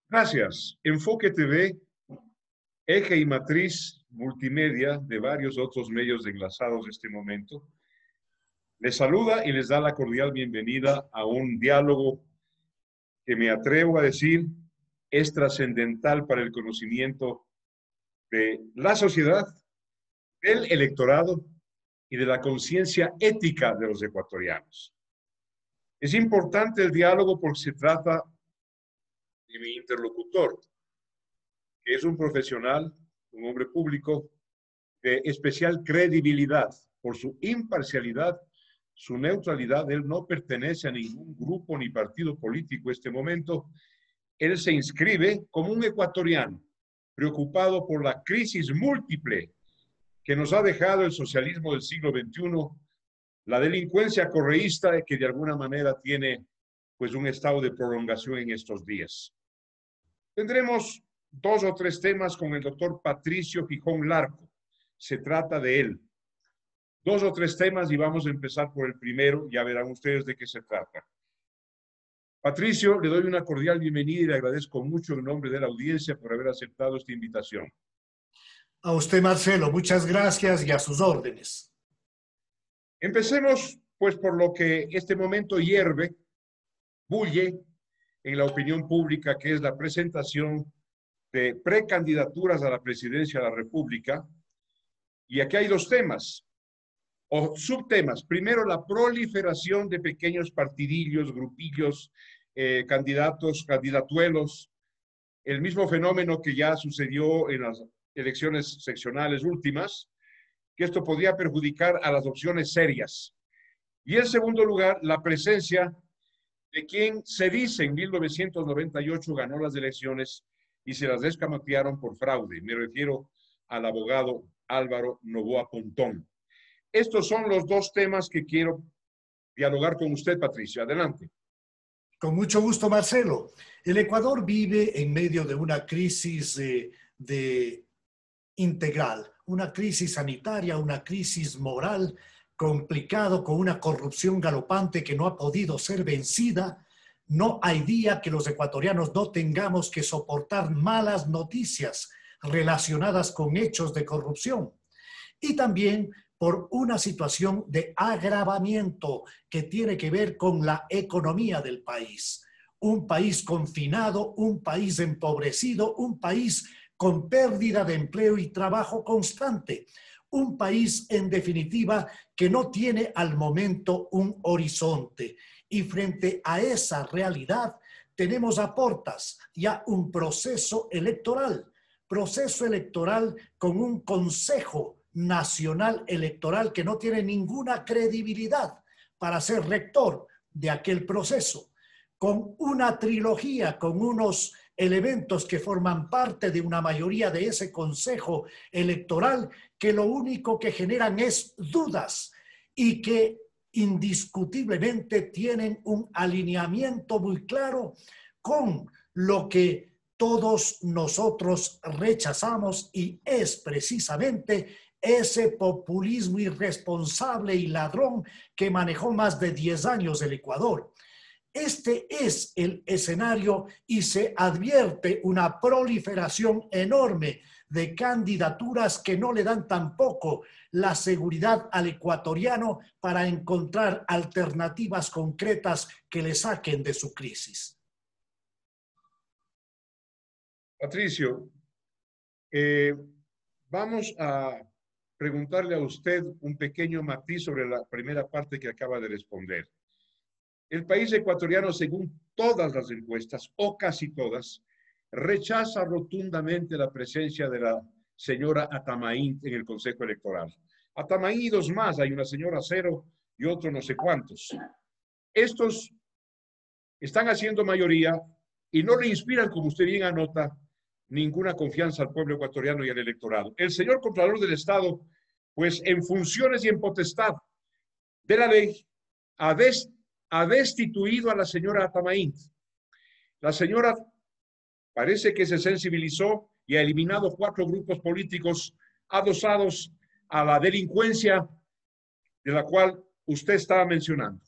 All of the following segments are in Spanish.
Gracias. Enfoque TV, eje y matriz multimedia de varios otros medios enlazados en este momento. Les saluda y les da la cordial bienvenida a un diálogo que me atrevo a decir es trascendental para el conocimiento de la sociedad, del electorado y de la conciencia ética de los ecuatorianos. Es importante el diálogo porque se trata de mi interlocutor, que es un profesional, un hombre público de especial credibilidad por su imparcialidad, su neutralidad. Él no pertenece a ningún grupo ni partido político en este momento. Él se inscribe como un ecuatoriano preocupado por la crisis múltiple que nos ha dejado el socialismo del siglo XXI, la delincuencia correísta que de alguna manera tiene pues un estado de prolongación en estos días. Tendremos 2 o 3 temas con el doctor Patricio Gijón Larco. Se trata de él. 2 o 3 temas y vamos a empezar por el primero. Ya verán ustedes de qué se trata. Patricio, le doy una cordial bienvenida y le agradezco mucho en nombre de la audiencia por haber aceptado esta invitación. A usted, Marcelo, muchas gracias y a sus órdenes. Empecemos, pues, por lo que este momento hierve, bulle en la opinión pública, que es la presentación de precandidaturas a la presidencia de la República. Y aquí hay 2 temas o subtemas. Primero, la proliferación de pequeños partidillos, grupillos, candidatos, candidatuelos, el mismo fenómeno que ya sucedió en las elecciones seccionales últimas, que esto podría perjudicar a las opciones serias. Y en segundo lugar, la presencia de quien se dice en 1998 ganó las elecciones y se las descamatearon por fraude. Me refiero al abogado Álvaro Noboa Pontón. Estos son los 2 temas que quiero dialogar con usted, Patricio. Adelante. Con mucho gusto, Marcelo. El Ecuador vive en medio de una crisis integral, una crisis sanitaria, una crisis moral complicado, con una corrupción galopante que no ha podido ser vencida. No hay día que los ecuatorianos no tengamos que soportar malas noticias relacionadas con hechos de corrupción. Y también por una situación de agravamiento que tiene que ver con la economía del país. Un país confinado, un país empobrecido, un país con pérdida de empleo y trabajo constante. Un país, en definitiva, que no tiene al momento un horizonte. Y frente a esa realidad, tenemos a portas ya un proceso electoral con un Consejo Nacional Electoral que no tiene ninguna credibilidad para ser rector de aquel proceso, con una trilogía, con unos elementos que forman parte de una mayoría de ese Consejo Electoral que lo único que generan es dudas y que indiscutiblemente tienen un alineamiento muy claro con lo que todos nosotros rechazamos, y es precisamente ese populismo irresponsable y ladrón que manejó más de 10 años el Ecuador. Este es el escenario y se advierte una proliferación enorme de candidaturas que no le dan tampoco la seguridad al ecuatoriano para encontrar alternativas concretas que le saquen de su crisis. Patricio, vamos a preguntarle a usted un pequeño matiz sobre la primera parte que acaba de responder. El país ecuatoriano, según todas las encuestas, o casi todas, rechaza rotundamente la presencia de la señora Atamaín en el Consejo Electoral. Atamaín y 2 más, hay una señora Cero y otro no sé cuántos. Estos están haciendo mayoría y no le inspiran, como usted bien anota, ninguna confianza al pueblo ecuatoriano y al electorado. El señor Contralor del Estado, pues en funciones y en potestad de la ley, ha destituido a la señora Atamaín. La señora parece que se sensibilizó y ha eliminado 4 grupos políticos adosados a la delincuencia de la cual usted está mencionando,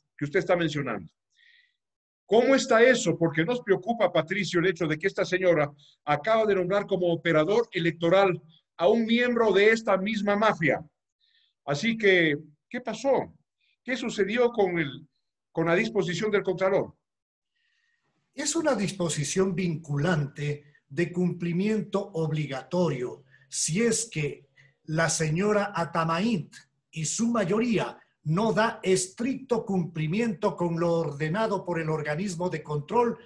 ¿Cómo está eso? Porque nos preocupa, Patricio, el hecho de que esta señora acaba de nombrar como operador electoral a un miembro de esta misma mafia. Así que, ¿qué pasó? ¿Qué sucedió con la disposición del Contralor? Es una disposición vinculante de cumplimiento obligatorio si es que la señora Atamaint y su mayoría no da estricto cumplimiento con lo ordenado por el organismo de control,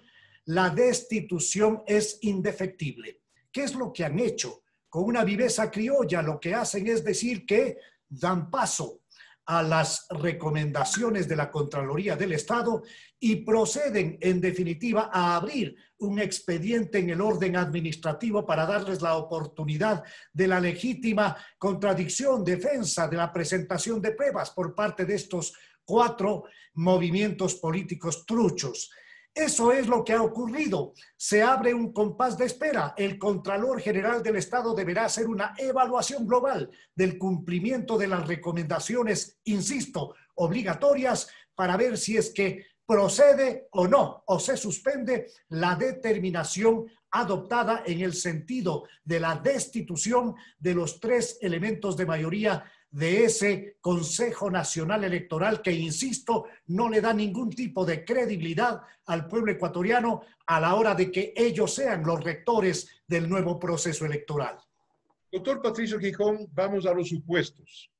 la destitución es indefectible. ¿Qué es lo que han hecho? Con una viveza criolla lo que hacen es decir que dan paso a las recomendaciones de la Contraloría del Estado y proceden, en definitiva, a abrir un expediente en el orden administrativo para darles la oportunidad de la legítima contradicción, defensa de la presentación de pruebas por parte de estos 4 movimientos políticos truchos. Eso es lo que ha ocurrido. Se abre un compás de espera. El Contralor General del Estado deberá hacer una evaluación global del cumplimiento de las recomendaciones, insisto, obligatorias, para ver si es que procede o no, o se suspende la determinación adoptada en el sentido de la destitución de los 3 elementos de mayoría de ese Consejo Nacional Electoral que, insisto, no le da ningún tipo de credibilidad al pueblo ecuatoriano a la hora de que ellos sean los rectores del nuevo proceso electoral. Doctor Patricio Gijón, vamos a los supuestos.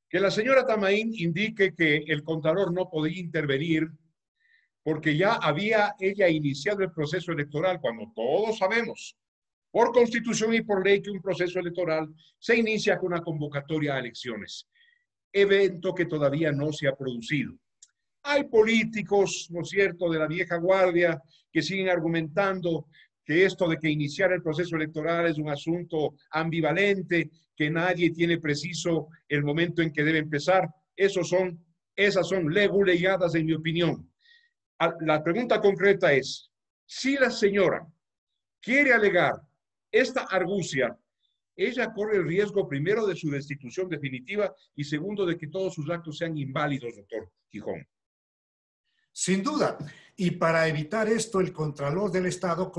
Que la señora Tamaín indique que el Contralor no podía intervenir porque ya había ella iniciado el proceso electoral, cuando todos sabemos por constitución y por ley que un proceso electoral se inicia con una convocatoria a elecciones, evento que todavía no se ha producido. Hay políticos, ¿no es cierto?, de la vieja guardia que siguen argumentando que esto de que iniciar el proceso electoral es un asunto ambivalente, que nadie tiene preciso el momento en que debe empezar. Esas son leguleyadas, en mi opinión. La pregunta concreta es, si la señora quiere alegar esta argucia, ella corre el riesgo, primero, de su destitución definitiva y segundo, de que todos sus actos sean inválidos, doctor Gijón. Sin duda. Y para evitar esto, el Contralor del Estado,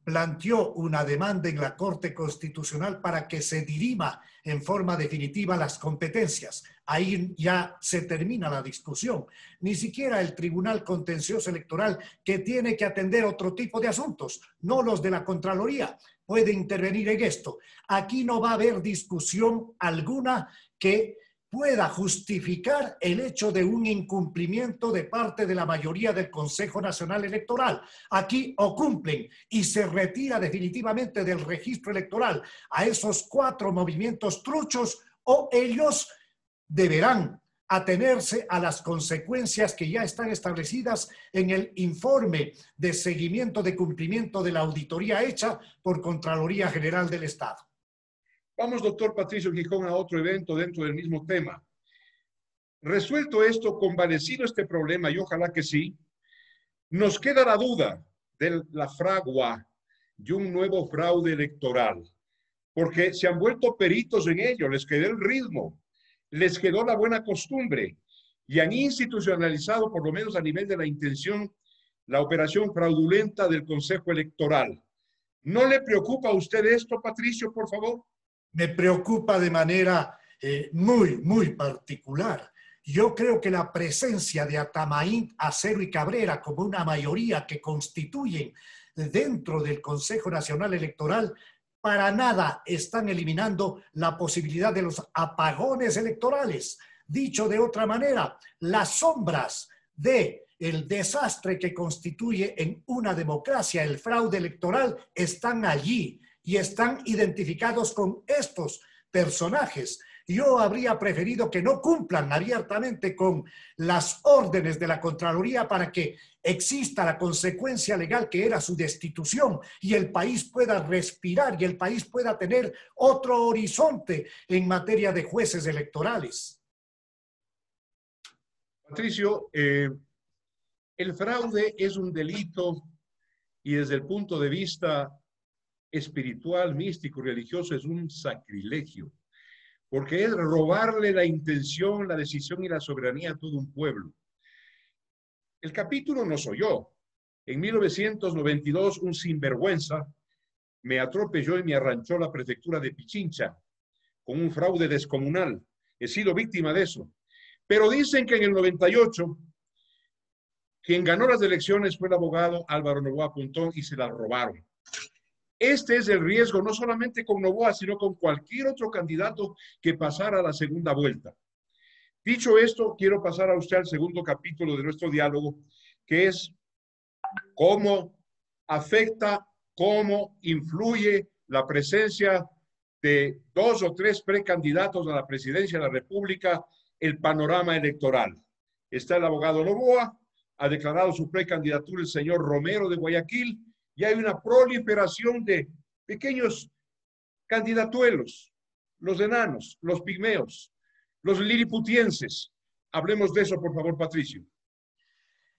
planteó una demanda en la Corte Constitucional para que se dirima en forma definitiva las competencias. Ahí ya se termina la discusión. Ni siquiera el Tribunal Contencioso Electoral, que tiene que atender otro tipo de asuntos, no los de la Contraloría, puede intervenir en esto. Aquí no va a haber discusión alguna que pueda justificar el hecho de un incumplimiento de parte de la mayoría del Consejo Nacional Electoral. Aquí o cumplen y se retira definitivamente del registro electoral a esos 4 movimientos truchos, o ellos deberán atenerse a las consecuencias que ya están establecidas en el informe de seguimiento de cumplimiento de la auditoría hecha por Contraloría General del Estado. Vamos, doctor Patricio Gijón, a otro evento dentro del mismo tema. Resuelto esto, convalecido este problema, y ojalá que sí, nos queda la duda de la fragua de un nuevo fraude electoral, porque se han vuelto peritos en ello, les quedó el ritmo, les quedó la buena costumbre y han institucionalizado, por lo menos a nivel de la intención, la operación fraudulenta del Consejo Electoral. ¿No le preocupa a usted esto, Patricio, por favor? Me preocupa de manera muy particular. Yo creo que la presencia de Atamaín, Acero y Cabrera como una mayoría que constituyen dentro del Consejo Nacional Electoral, para nada están eliminando la posibilidad de los apagones electorales. Dicho de otra manera, las sombras del desastre que constituye en una democracia el fraude electoral están allí y están identificados con estos personajes. Yo habría preferido que no cumplan abiertamente con las órdenes de la Contraloría para que exista la consecuencia legal que era su destitución y el país pueda respirar y el país pueda tener otro horizonte en materia de jueces electorales. Patricio, el fraude es un delito y desde el punto de vista espiritual, místico, religioso, es un sacrilegio, porque es robarle la intención, la decisión y la soberanía a todo un pueblo. El capítulo no soy yo. En 1992, un sinvergüenza me atropelló y me arranchó la prefectura de Pichincha con un fraude descomunal. He sido víctima de eso. Pero dicen que en el 98, quien ganó las elecciones fue el abogado Álvaro Noboa Pontón y se la robaron. Este es el riesgo, no solamente con Noboa, sino con cualquier otro candidato que pasara a la segunda vuelta. Dicho esto, quiero pasar a usted al segundo capítulo de nuestro diálogo, que es cómo afecta, cómo influye la presencia de 2 o 3 precandidatos a la presidencia de la República, el panorama electoral. Está el abogado Noboa, ha declarado su precandidatura el señor Romero de Guayaquil, y hay una proliferación de pequeños candidatuelos, los enanos, los pigmeos, los liliputienses. Hablemos de eso, por favor, Patricio.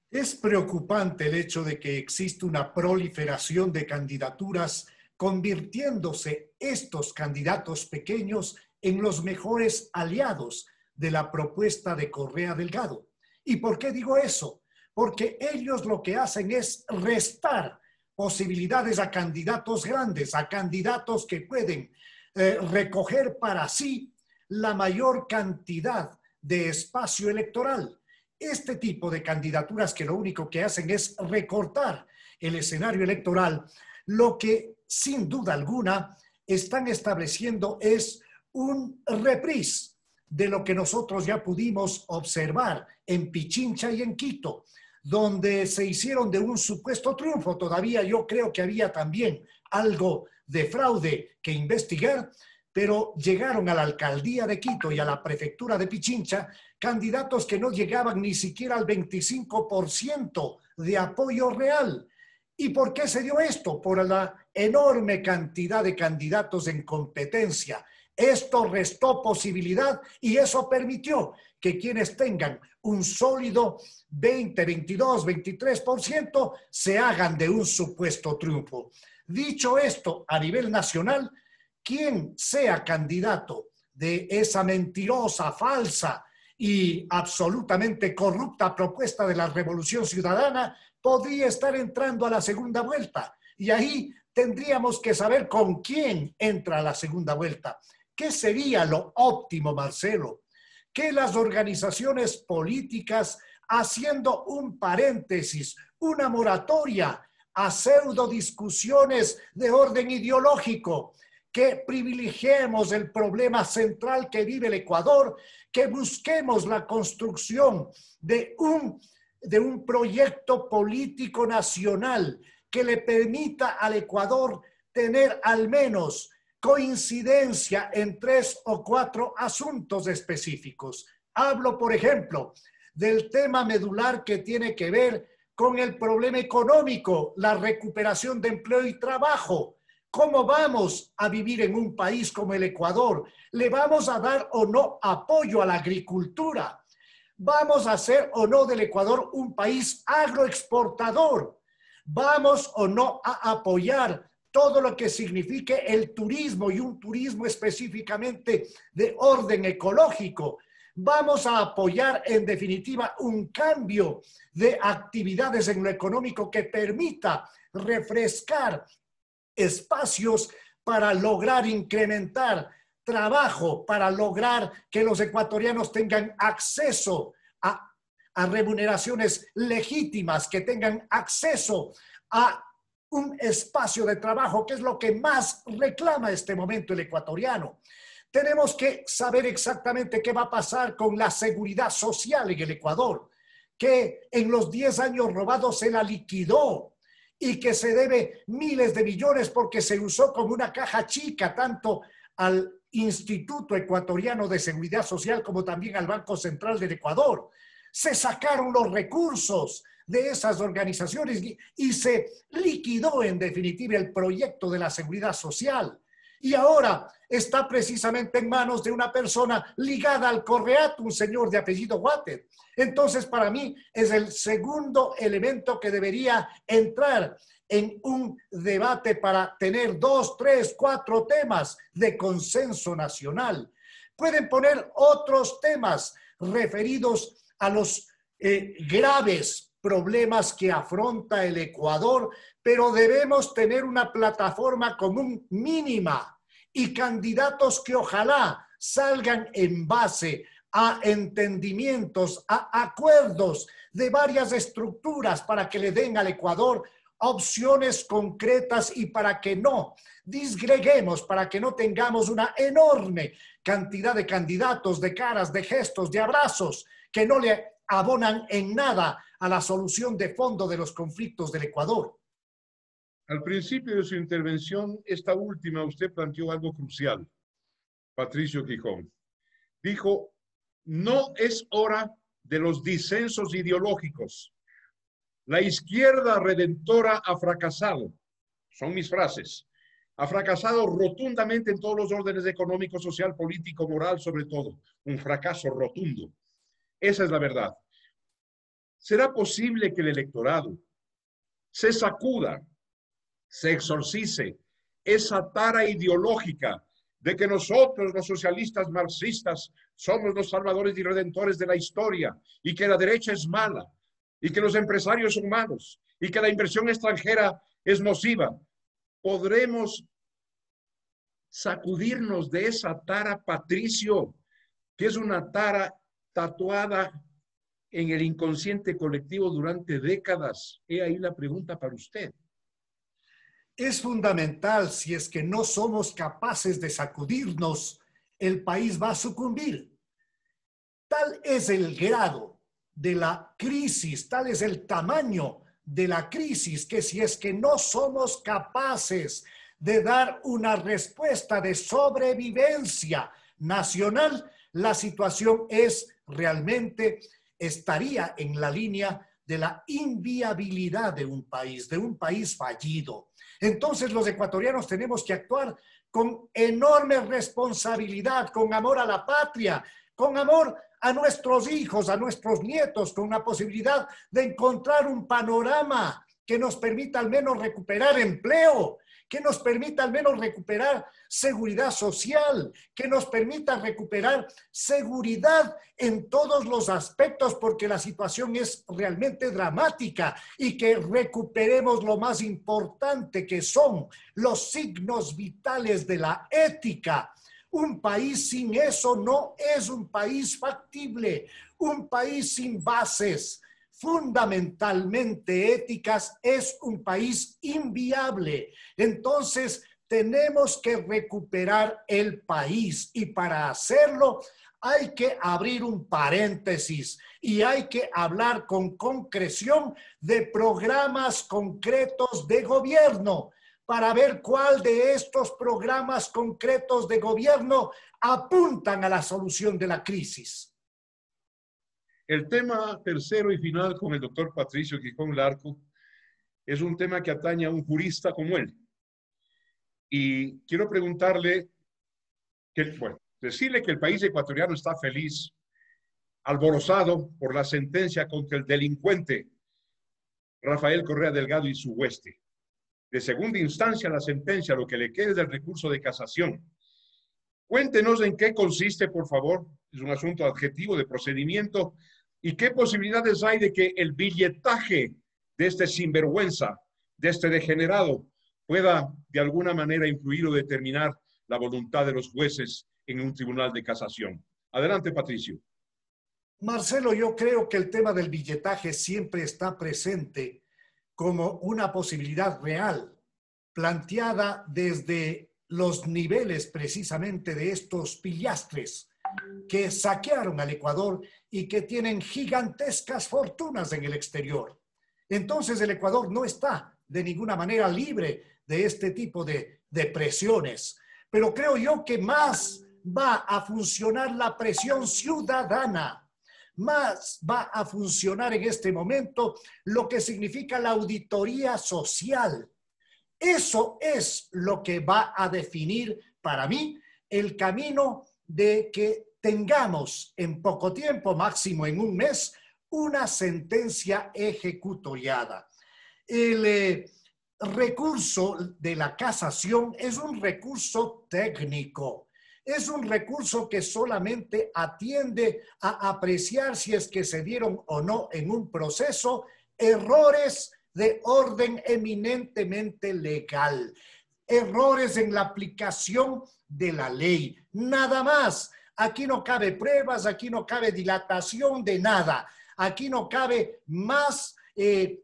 Es preocupante el hecho de que existe una proliferación de candidaturas, convirtiéndose estos candidatos pequeños en los mejores aliados de la propuesta de Correa Delgado. ¿Y por qué digo eso? Porque ellos lo que hacen es restar posibilidades a candidatos grandes, a candidatos que pueden recoger para sí la mayor cantidad de espacio electoral. Este tipo de candidaturas que lo único que hacen es recortar el escenario electoral, lo que sin duda alguna están estableciendo es un reprise de lo que nosotros ya pudimos observar en Pichincha y en Quito, donde se hicieron de un supuesto triunfo. Todavía yo creo que había también algo de fraude que investigar, pero llegaron a la alcaldía de Quito y a la prefectura de Pichincha candidatos que no llegaban ni siquiera al 25% de apoyo real. ¿Y por qué se dio esto? Por la enorme cantidad de candidatos en competencia. Esto restó posibilidad y eso permitió que quienes tengan un sólido 20, 22, 23% se hagan de un supuesto triunfo. Dicho esto, a nivel nacional, quien sea candidato de esa mentirosa, falsa y absolutamente corrupta propuesta de la Revolución Ciudadana podría estar entrando a la segunda vuelta. Y ahí tendríamos que saber con quién entra a la segunda vuelta. ¿Qué sería lo óptimo, Marcelo? Que las organizaciones políticas, haciendo un paréntesis, una moratoria a pseudo discusiones de orden ideológico, que privilegiemos el problema central que vive el Ecuador, que busquemos la construcción de un proyecto político nacional que le permita al Ecuador tener al menos coincidencia en 3 o 4 asuntos específicos. Hablo, por ejemplo, del tema medular que tiene que ver con el problema económico, la recuperación de empleo y trabajo. ¿Cómo vamos a vivir en un país como el Ecuador? ¿Le vamos a dar o no apoyo a la agricultura? ¿Vamos a hacer o no del Ecuador un país agroexportador? ¿Vamos o no a apoyar todo lo que signifique el turismo y un turismo específicamente de orden ecológico? Vamos a apoyar en definitiva un cambio de actividades en lo económico que permita refrescar espacios para lograr incrementar trabajo, para lograr que los ecuatorianos tengan acceso a remuneraciones legítimas, que tengan acceso a un espacio de trabajo, que es lo que más reclama este momento el ecuatoriano. Tenemos que saber exactamente qué va a pasar con la seguridad social en el Ecuador, que en los 10 años robados se la liquidó y que se debe miles de millones porque se usó como una caja chica tanto al Instituto Ecuatoriano de Seguridad Social como también al Banco Central del Ecuador. Se sacaron los recursos de esas organizaciones y se liquidó en definitiva el proyecto de la seguridad social. Y ahora está precisamente en manos de una persona ligada al Correato, un señor de apellido Water. Entonces, para mí es el segundo elemento que debería entrar en un debate para tener 2, 3, 4 temas de consenso nacional. Pueden poner otros temas referidos a los graves problemas que afronta el Ecuador, pero debemos tener una plataforma común mínima y candidatos que ojalá salgan en base a entendimientos, a acuerdos de varias estructuras para que le den al Ecuador opciones concretas y para que no disgreguemos, para que no tengamos una enorme cantidad de candidatos, de caras, de gestos, de abrazos que no le abonan en nada a la solución de fondo de los conflictos del Ecuador. Al principio de su intervención, esta última, usted planteó algo crucial, Patricio Gijón. Dijo, no es hora de los disensos ideológicos. La izquierda redentora ha fracasado. Son mis frases. Ha fracasado rotundamente en todos los órdenes económico, social, político, moral, sobre todo. Un fracaso rotundo. Esa es la verdad. ¿Será posible que el electorado se sacuda, se exorcice esa tara ideológica de que nosotros, los socialistas marxistas, somos los salvadores y redentores de la historia y que la derecha es mala y que los empresarios son malos y que la inversión extranjera es nociva? ¿Podremos sacudirnos de esa tara, Patricio, que es una tara tatuada en el inconsciente colectivo durante décadas? He ahí la pregunta para usted. Es fundamental. Si es que no somos capaces de sacudirnos, el país va a sucumbir. Tal es el grado de la crisis, tal es el tamaño de la crisis, que si es que no somos capaces de dar una respuesta de sobrevivencia nacional, la situación estaría en la línea de la inviabilidad de un país fallido. Entonces los ecuatorianos tenemos que actuar con enorme responsabilidad, con amor a la patria, con amor a nuestros hijos, a nuestros nietos, con la posibilidad de encontrar un panorama que nos permita al menos recuperar empleo, que nos permita al menos recuperar seguridad social, que nos permita recuperar seguridad en todos los aspectos, porque la situación es realmente dramática, y que recuperemos lo más importante, que son los signos vitales de la ética. Un país sin eso no es un país factible. Un país sin bases fundamentalmente éticas es un país inviable. Entonces, tenemos que recuperar el país, y para hacerlo hay que abrir un paréntesis y hay que hablar con concreción de programas concretos de gobierno, para ver cuál de estos programas concretos de gobierno apuntan a la solución de la crisis. El tema tercero y final con el doctor Patricio Gijón Larco es un tema que atañe a un jurista como él. Y quiero preguntarle, decirle que el país ecuatoriano está feliz, alborozado por la sentencia contra el delincuente Rafael Correa Delgado y su hueste. De segunda instancia la sentencia, lo que le quede del recurso de casación. Cuéntenos en qué consiste, por favor. Es un asunto adjetivo de procedimiento. ¿Y qué posibilidades hay de que el billetaje de este sinvergüenza, de este degenerado, pueda de alguna manera influir o determinar la voluntad de los jueces en un tribunal de casación? Adelante, Patricio. Marcelo, yo creo que el tema del billetaje siempre está presente como una posibilidad real, planteada desde los niveles precisamente de estos pillastres que saquearon al Ecuador y que tienen gigantescas fortunas en el exterior. Entonces el Ecuador no está de ninguna manera libre de este tipo de presiones. Pero creo yo que más va a funcionar la presión ciudadana, más va a funcionar en este momento lo que significa la auditoría social. Eso es lo que va a definir para mí el camino de que tengamos en poco tiempo, máximo en un mes, una sentencia ejecutoriada. El recurso de la casación es un recurso técnico. Es un recurso que solamente atiende a apreciar si es que se dieron o no en un proceso errores de orden eminentemente legal, errores en la aplicación de la ley, nada más. Aquí no cabe pruebas, aquí no cabe dilatación de nada, aquí no cabe más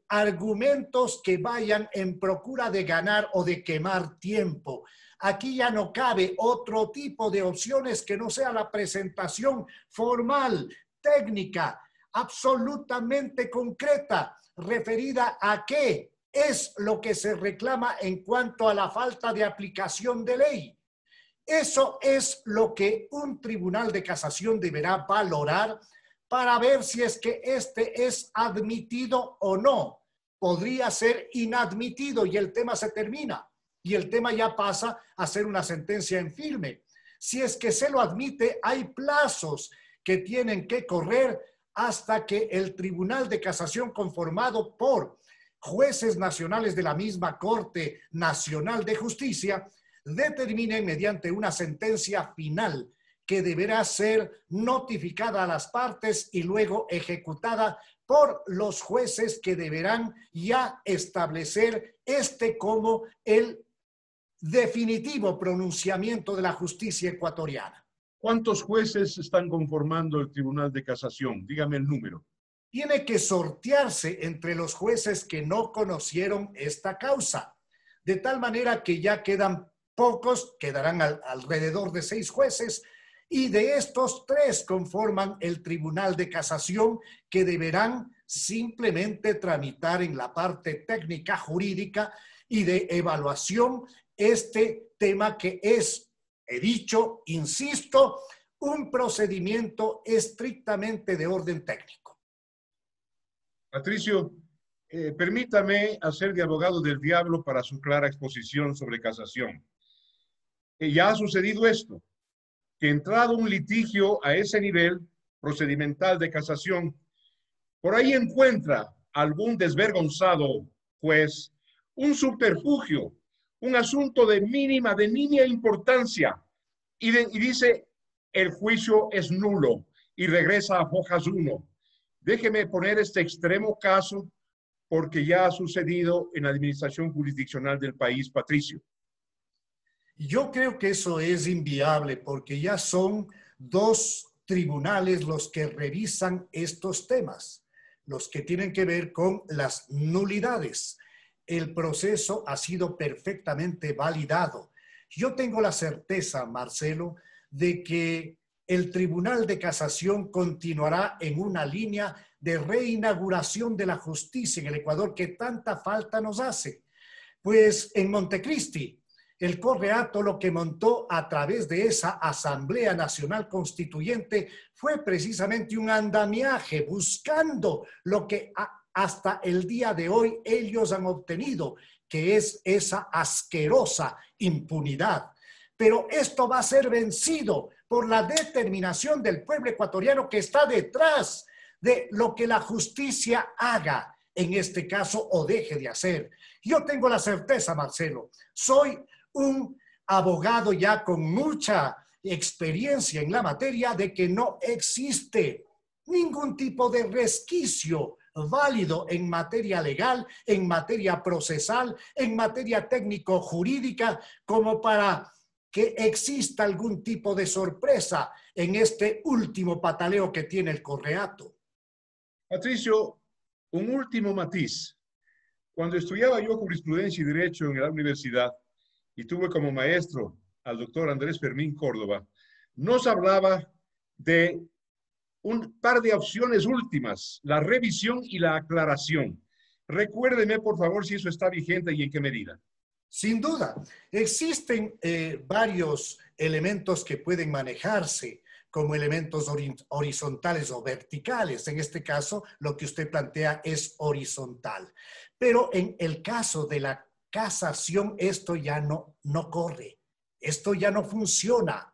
argumentos que vayan en procura de ganar o de quemar tiempo. Aquí ya no cabe otro tipo de opciones que no sea la presentación formal, técnica, absolutamente concreta, referida a qué es lo que se reclama en cuanto a la falta de aplicación de ley. Eso es lo que un tribunal de casación deberá valorar para ver si es que este es admitido o no. Podría ser inadmitido y el tema se termina y el tema ya pasa a ser una sentencia en firme. Si es que se lo admite, hay plazos que tienen que correr hasta que el Tribunal de Casación, conformado por jueces nacionales de la misma Corte Nacional de Justicia, determinen mediante una sentencia final que deberá ser notificada a las partes y luego ejecutada por los jueces, que deberán ya establecer como el definitivo pronunciamiento de la justicia ecuatoriana. ¿Cuántos jueces están conformando el Tribunal de Casación? Dígame el número. Tiene que sortearse entre los jueces que no conocieron esta causa, de tal manera que ya quedan pocos, quedarán alrededor de 6 jueces, y de estos 3 conforman el Tribunal de Casación, que deberán simplemente tramitar en la parte técnica jurídica y de evaluación este tema, que es, he dicho, insisto, un procedimiento estrictamente de orden técnico. Patricio, permítame hacer de abogado del diablo para su clara exposición sobre casación. Ya ha sucedido esto, que entrado un litigio a ese nivel procedimental de casación, por ahí encuentra algún desvergonzado juez un subterfugio, un asunto de nimia importancia, y dice, el juicio es nulo, y regresa a Fojas 1. Déjeme poner este extremo caso porque ya ha sucedido en la administración jurisdiccional del país, Patricio. Yo creo que eso es inviable, porque ya son 2 tribunales los que revisan estos temas, los que tienen que ver con las nulidades. El proceso ha sido perfectamente validado. Yo tengo la certeza, Marcelo, de que el Tribunal de Casación continuará en una línea de reinauguración de la justicia en el Ecuador que tanta falta nos hace. Pues en Montecristi, el Correato lo que montó a través de esa Asamblea Nacional Constituyente fue precisamente un andamiaje buscando lo que hasta el día de hoy ellos han obtenido, que es esa asquerosa impunidad. Pero esto va a ser vencido por la determinación del pueblo ecuatoriano, que está detrás de lo que la justicia haga en este caso o deje de hacer. Yo tengo la certeza, Marcelo, soy un abogado ya con mucha experiencia en la materia, de que no existe ningún tipo de resquicio válido en materia legal, en materia procesal, en materia técnico-jurídica, como para que exista algún tipo de sorpresa en este último pataleo que tiene el Correato. Patricio, un último matiz. Cuando estudiaba yo jurisprudencia y derecho en la universidad y tuve como maestro al doctor Andrés Fermín Córdoba, nos hablaba de un par de opciones últimas, la revisión y la aclaración. Recuérdeme, por favor, si eso está vigente y en qué medida. Sin duda, existen varios elementos que pueden manejarse como elementos horizontales o verticales. En este caso, lo que usted plantea es horizontal. Pero en el caso de la casación, esto ya no corre. Esto ya no funciona.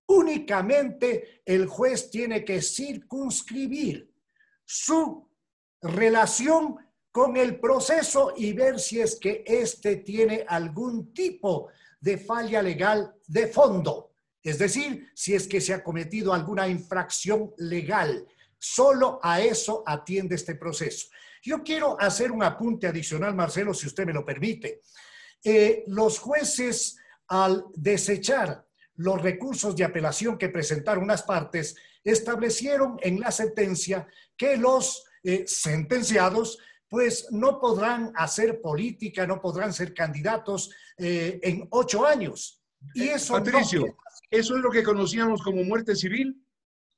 Únicamente el juez tiene que circunscribir su relación con el proceso y ver si es que éste tiene algún tipo de falla legal de fondo. Es decir, si es que se ha cometido alguna infracción legal. Solo a eso atiende este proceso. Yo quiero hacer un apunte adicional, Marcelo, si usted me lo permite. Los jueces, al desechar los recursos de apelación que presentaron las partes, establecieron en la sentencia que los sentenciados pues no podrán hacer política, no podrán ser candidatos en 8 años. Y eso Patricio, no, ¿eso es lo que conocíamos como muerte civil?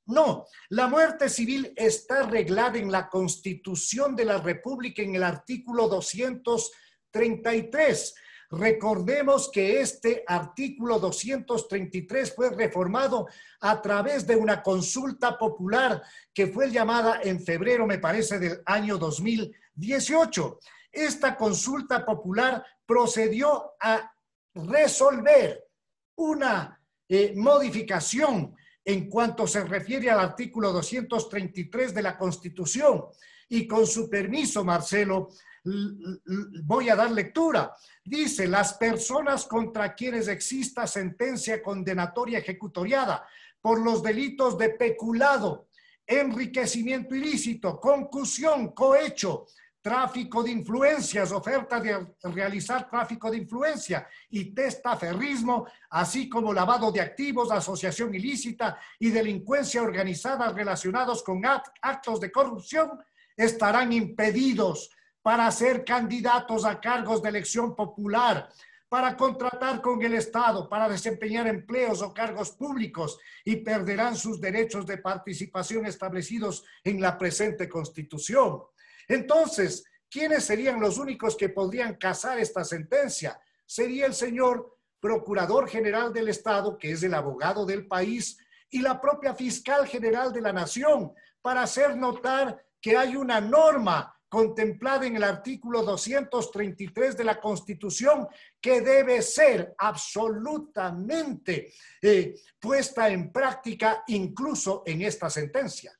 no, la muerte civil está reglada en la Constitución de la República en el artículo 233. Recordemos que este artículo 233 fue reformado a través de una consulta popular que fue llamada en febrero, me parece, del año 2018. Esta consulta popular procedió a resolver una modificación en cuanto se refiere al artículo 233 de la Constitución. Y con su permiso, Marcelo, voy a dar lectura. Dice, las personas contra quienes exista sentencia condenatoria ejecutoriada por los delitos de peculado, enriquecimiento ilícito, concusión, cohecho, tráfico de influencias, oferta de realizar tráfico de influencia y testaferrismo, así como lavado de activos, asociación ilícita y delincuencia organizada relacionados con actos de corrupción, estarán impedidos para ser candidatos a cargos de elección popular, para contratar con el Estado, para desempeñar empleos o cargos públicos y perderán sus derechos de participación establecidos en la presente Constitución. Entonces, ¿quiénes serían los únicos que podrían casar esta sentencia? Sería el señor Procurador General del Estado, que es el abogado del país, y la propia Fiscal General de la Nación, para hacer notar que hay una norma contemplada en el artículo 233 de la Constitución que debe ser absolutamente puesta en práctica incluso en esta sentencia.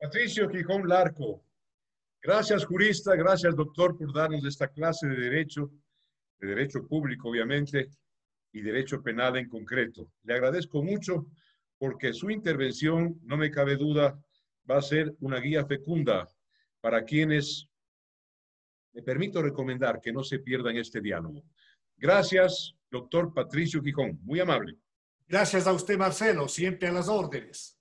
Patricio Gijón Larco, gracias jurista, gracias doctor por darnos esta clase de derecho público obviamente y derecho penal en concreto. Le agradezco mucho porque su intervención, no me cabe duda, va a ser una guía fecunda para quienes me permito recomendar que no se pierdan este diálogo. Gracias, doctor Patricio Gijón, muy amable. Gracias a usted, Marcelo, siempre a las órdenes.